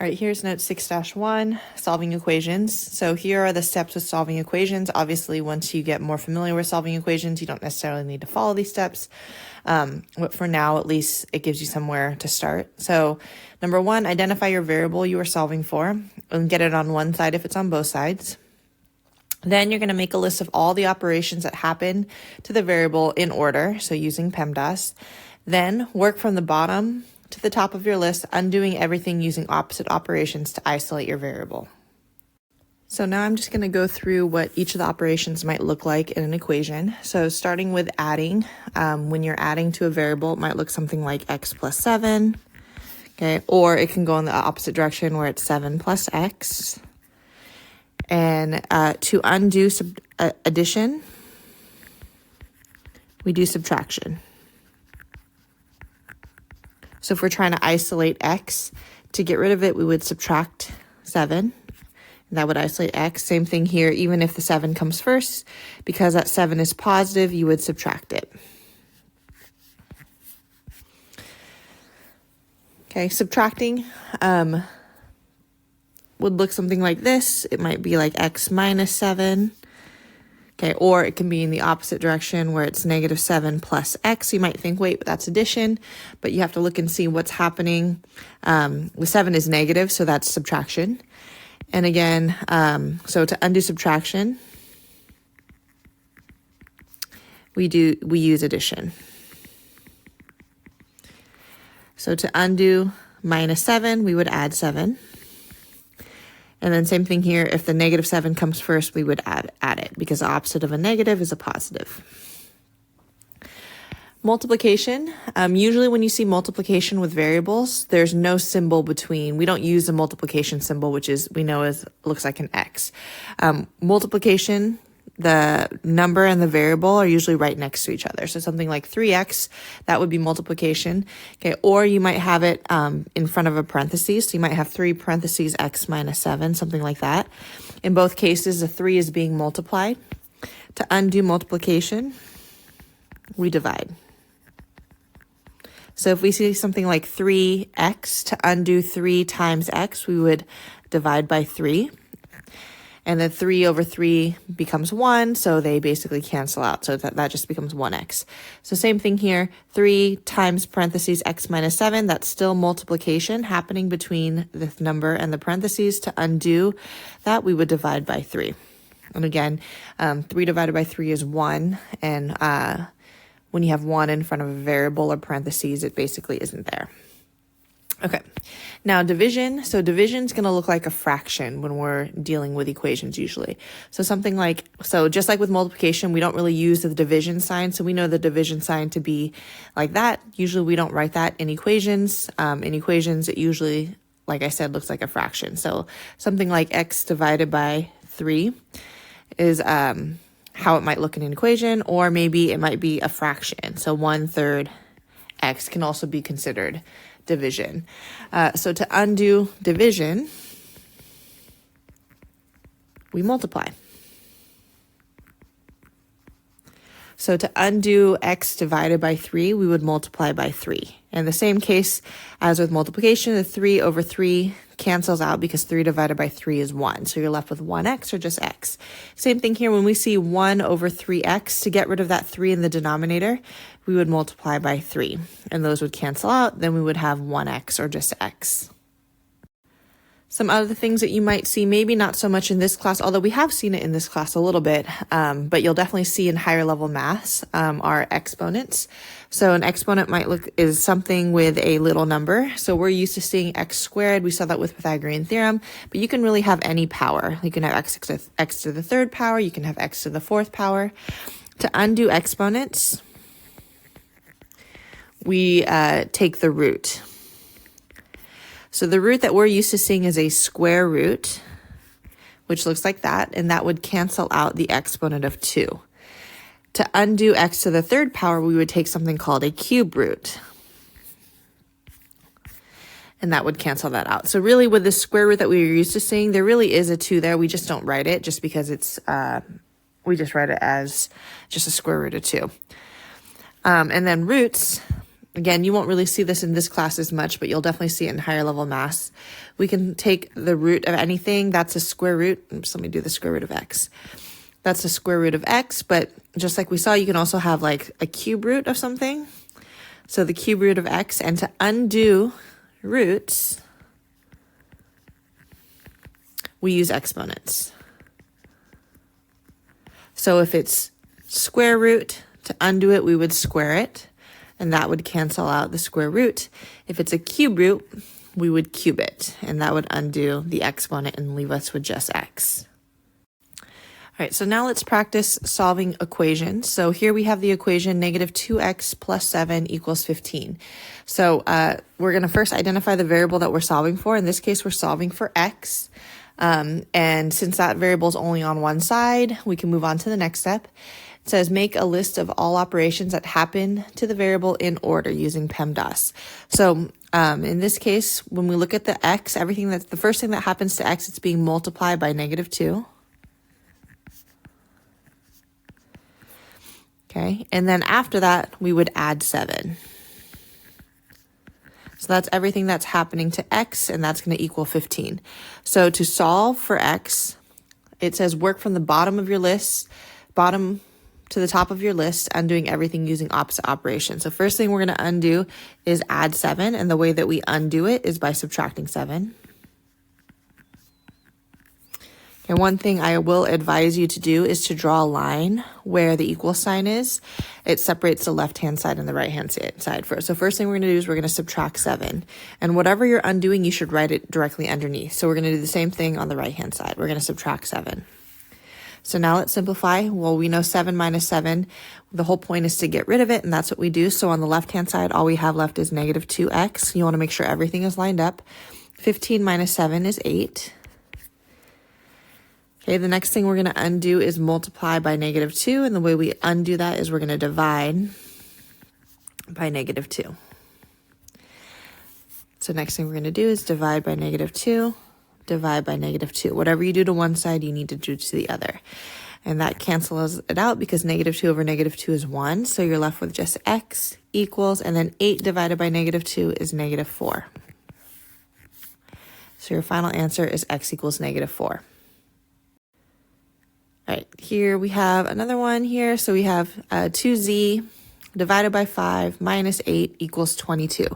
All right, here's note 6-1, solving equations. So here are the steps with solving equations. Obviously, once you get more familiar with solving equations, you don't necessarily need to follow these steps. But for now, at least it gives you somewhere to start. So number 1, identify your variable you are solving for and get it on one side if it's on both sides. Then you're going to make a list of all the operations that happen to the variable in order, so using PEMDAS. Then work from the bottom to the top of your list, undoing everything using opposite operations to isolate your variable. So now I'm just going to go through what each of the operations might look like in an equation. So starting with adding, when you're adding to a variable, it might look something like x plus 7, okay? Or it can go in the opposite direction where it's 7 plus x. And to undo addition, we do subtraction. So if we're trying to isolate x, to get rid of it, we would subtract 7. And that would isolate x. Same thing here, even if the 7 comes first, because that 7 is positive, you would subtract it. Okay, subtracting would look something like this. It might be like x minus 7. Okay, or it can be in the opposite direction where it's negative 7 plus x. You might think, wait, but that's addition. But you have to look and see what's happening. The 7 is negative, so that's subtraction. And again, so to undo subtraction, we use addition. So to undo minus 7, we would add 7. And then same thing here, if the negative 7 comes first, we would add it, because the opposite of a negative is a positive. Multiplication, usually when you see multiplication with variables, there's no symbol between. We don't use a multiplication symbol, which is, we know looks like an X. Multiplication, the number and the variable are usually right next to each other. So something like 3x, that would be multiplication. Okay, or you might have it in front of a parentheses. So you might have 3 parentheses x minus 7, something like that. In both cases, the 3 is being multiplied. To undo multiplication, we divide. So if we see something like 3x, to undo 3 times x, we would divide by 3. And then 3 over 3 becomes 1, so they basically cancel out. So that just becomes 1x. So same thing here, 3 times parentheses x minus 7, that's still multiplication happening between the number and the parentheses. To undo that, we would divide by 3. And again, 3 divided by 3 is 1, and when you have 1 in front of a variable or parentheses, it basically isn't there. Okay, now division. So division is going to look like a fraction when we're dealing with equations usually. So something like, so just like with multiplication, we don't really use the division sign. So we know the division sign to be like that. Usually we don't write that in equations. In equations, it usually, like I said, looks like a fraction. So something like x divided by 3 is how it might look in an equation, or maybe it might be a fraction. So 1/3 x can also be considered division. So to undo division, we multiply. So to undo x divided by 3, we would multiply by 3. In the same case as with multiplication, the 3 over 3 cancels out because 3 divided by 3 is 1. So you're left with 1x or just x. Same thing here, when we see 1 over 3x, to get rid of that 3 in the denominator, we would multiply by 3. And those would cancel out. Then we would have 1x or just x. Some other things that you might see, maybe not so much in this class, although we have seen it in this class a little bit, but you'll definitely see in higher level maths, are exponents. So an exponent is something with a little number. So we're used to seeing x squared. We saw that with Pythagorean theorem, but you can really have any power. You can have x to the 3rd power. You can have x to the 4th power. To undo exponents, we take the root. So the root that we're used to seeing is a square root, which looks like that, and that would cancel out the exponent of 2. To undo x to the 3rd power, we would take something called a cube root, and that would cancel that out. So really with the square root that we were used to seeing, there really is a 2 there. We just don't write it just because it's, we just write it as just a square root of 2. And then roots, again, you won't really see this in this class as much, but you'll definitely see it in higher level math. We can take the root of anything. That's a square root. Oops, let me do the square root of x. That's the square root of x, but just like we saw, you can also have like a cube root of something. So the cube root of x, and to undo roots, we use exponents. So if it's square root, to undo it, we would square it, and that would cancel out the square root. If it's a cube root, we would cube it, and that would undo the exponent and leave us with just x. All right, so now let's practice solving equations. So here we have the equation negative 2x plus 7 equals 15. So we're going to first identify the variable that we're solving for. In this case, we're solving for x. And since that variable is only on one side, we can move on to the next step. It says make a list of all operations that happen to the variable in order using PEMDAS. So in this case, when we look at the x, the first thing that happens to x, it's being multiplied by negative 2. Okay, and then after that, we would add 7. So that's everything that's happening to x, and that's going to equal 15. So to solve for x, it says work from the bottom of your list, bottom to the top of your list, undoing everything using opposite operations. So first thing we're going to undo is add 7, and the way that we undo it is by subtracting 7. And one thing I will advise you to do is to draw a line where the equal sign is. It separates the left-hand side and the right-hand side first. So first thing we're going to do is we're going to subtract 7. And whatever you're undoing, you should write it directly underneath. So we're going to do the same thing on the right-hand side. We're going to subtract 7. So now let's simplify. Well, we know 7 minus 7. The whole point is to get rid of it, and that's what we do. So on the left-hand side, all we have left is negative 2x. You want to make sure everything is lined up. 15 minus 7 is 8. Okay, the next thing we're going to undo is multiply by negative 2, and the way we undo that is we're going to divide by negative 2. So next thing we're going to do is divide by negative 2, divide by negative 2. Whatever you do to one side, you need to do to the other. And that cancels it out because negative 2 over negative 2 is 1, so you're left with just x equals, and then 8 divided by negative 2 is negative 4. So your final answer is x equals negative 4. All right, here we have another one here. So we have 2z divided by 5 minus 8 equals 22.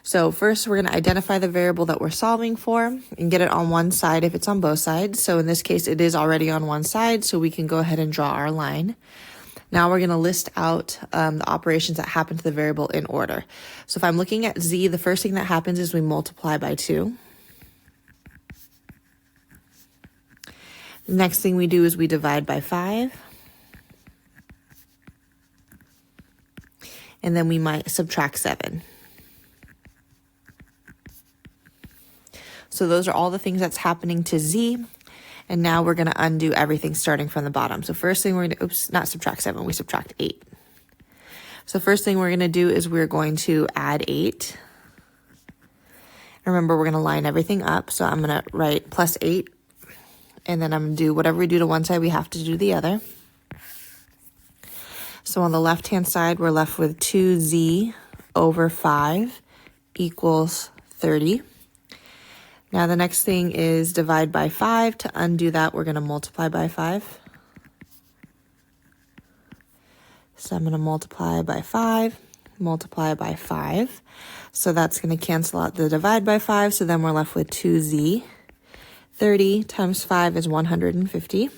So first we're going to identify the variable that we're solving for and get it on one side if it's on both sides. So in this case, it is already on one side, so we can go ahead and draw our line. Now we're going to list out the operations that happen to the variable in order. So if I'm looking at z, the first thing that happens is we multiply by 2. The next thing we do is we divide by 5. And then we might subtract 7. So those are all the things that's happening to z. And now we're going to undo everything starting from the bottom. So first thing we're going to, not subtract 7, we subtract 8. So first thing we're going to do is we're going to add 8. Remember, we're going to line everything up. So I'm going to write plus 8. And then I'm going to do whatever we do to one side, we have to do the other. So on the left-hand side, we're left with 2z over 5 equals 30. Now the next thing is divide by 5. To undo that, we're going to multiply by 5. So I'm going to multiply by 5, multiply by 5. So that's going to cancel out the divide by 5. So then we're left with 2z. 30 times 5 is 150.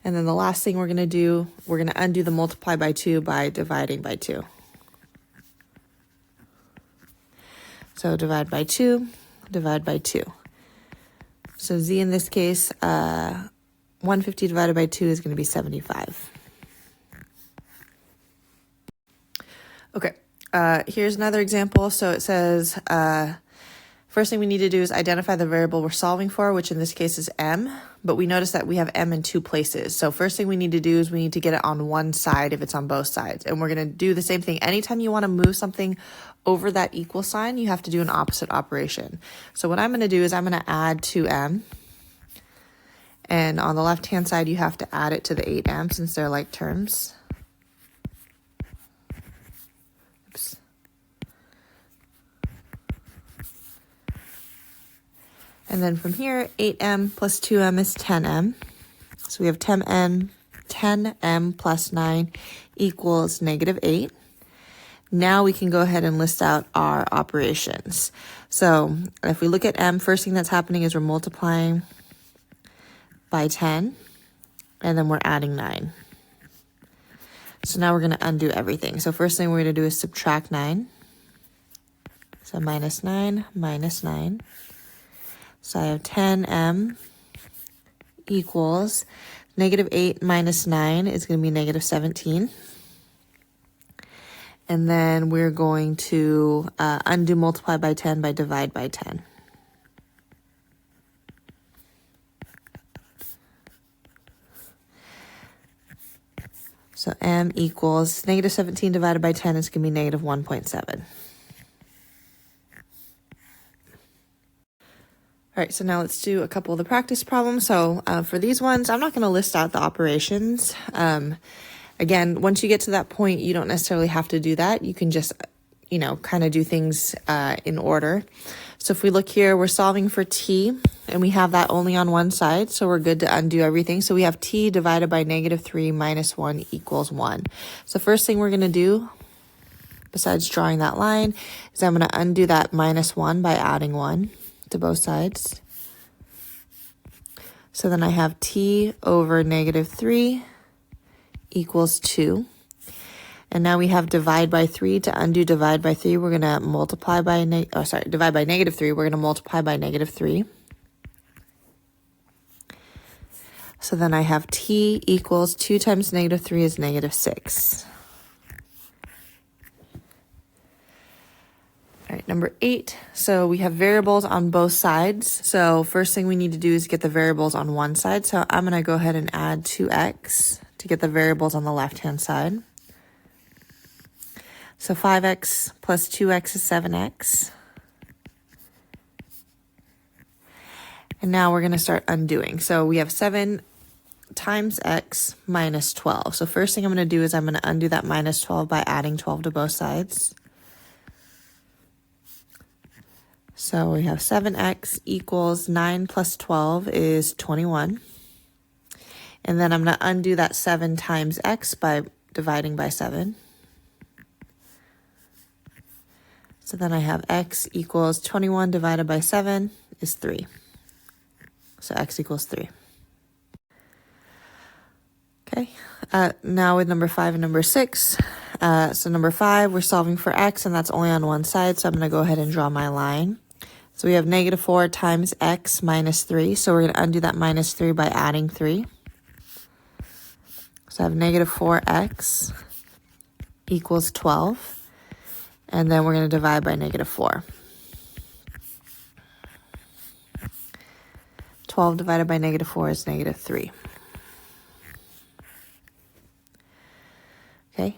And then the last thing we're going to do, we're going to undo the multiply by 2 by dividing by 2. So divide by 2, divide by 2. So z in this case, 150 divided by 2 is going to be 75. Okay, here's another example. So it says, first thing we need to do is identify the variable we're solving for, which in this case is m, but we notice that we have m in 2 places. So first thing we need to do is we need to get it on one side if it's on both sides. And we're going to do the same thing. Anytime you want to move something over that equal sign, you have to do an opposite operation. So what I'm going to do is I'm going to add 2m. And on the left-hand side, you have to add it to the 8m since they're like terms. Oops. And then from here, 8m plus 2m is 10m. So we have 10m plus 9 equals negative 8. Now we can go ahead and list out our operations. So if we look at m, first thing that's happening is we're multiplying by 10, and then we're adding 9. So now we're going to undo everything. So first thing we're going to do is subtract 9. So minus 9 minus 9. So I have 10m equals negative 8 minus 9 is going to be negative 17. And then we're going to undo multiply by 10 by divide by 10. So m equals negative 17 divided by 10 is going to be negative 1.7. All right, so now let's do a couple of the practice problems. So for these ones, I'm not going to list out the operations. Again, once you get to that point, you don't necessarily have to do that. You can just, kind of do things in order. So if we look here, we're solving for t, and we have that only on one side, so we're good to undo everything. So we have t divided by negative 3 minus 1 equals 1. So first thing we're going to do, besides drawing that line, is I'm going to undo that minus 1 by adding 1 to both sides. So then I have t over negative 3 equals 2. And now we have divide by 3. To undo divide by 3, we're going to multiply by, divide by negative 3. We're going to multiply by negative 3. So then I have t equals 2 times negative 3 is negative 6. All right, number 8. So we have variables on both sides. So first thing we need to do is get the variables on one side. So I'm going to go ahead and add 2x to get the variables on the left-hand side. So 5x plus 2x is 7x. And now we're going to start undoing. So we have 7 times x minus 12. So first thing I'm going to do is I'm going to undo that minus 12 by adding 12 to both sides. So we have 7x equals 9 plus 12 is 21. And then I'm going to undo that 7 times x by dividing by 7. So then I have x equals 21 divided by 7 is 3. So x equals 3. Okay, now with number 5 and number 6. So number 5, we're solving for x, and that's only on one side, so I'm going to go ahead and draw my line. So we have negative 4 times x minus 3, so we're going to undo that minus 3 by adding 3. So I have negative 4x equals 12. And then we're going to divide by negative 4. 12 divided by negative 4 is negative 3. Okay,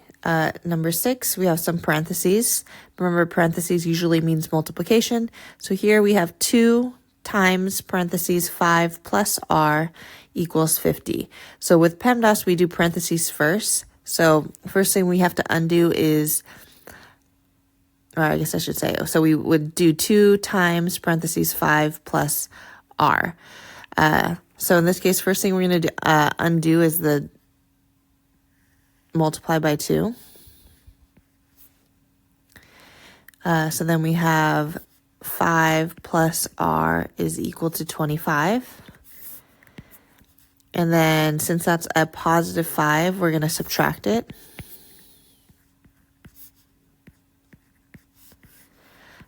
number 6, we have some parentheses. Remember, parentheses usually means multiplication. So here we have 2 times parentheses 5 plus r equals 50. So with PEMDAS, we do parentheses first. So first thing we have to undo is, or I guess I should say, so we would do 2 times parentheses 5 plus r. So in this case, first thing we're going to undo is the multiply by 2. So then we have 5 plus r is equal to 25. And then since that's a positive 5, we're going to subtract it.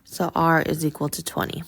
So r is equal to 20.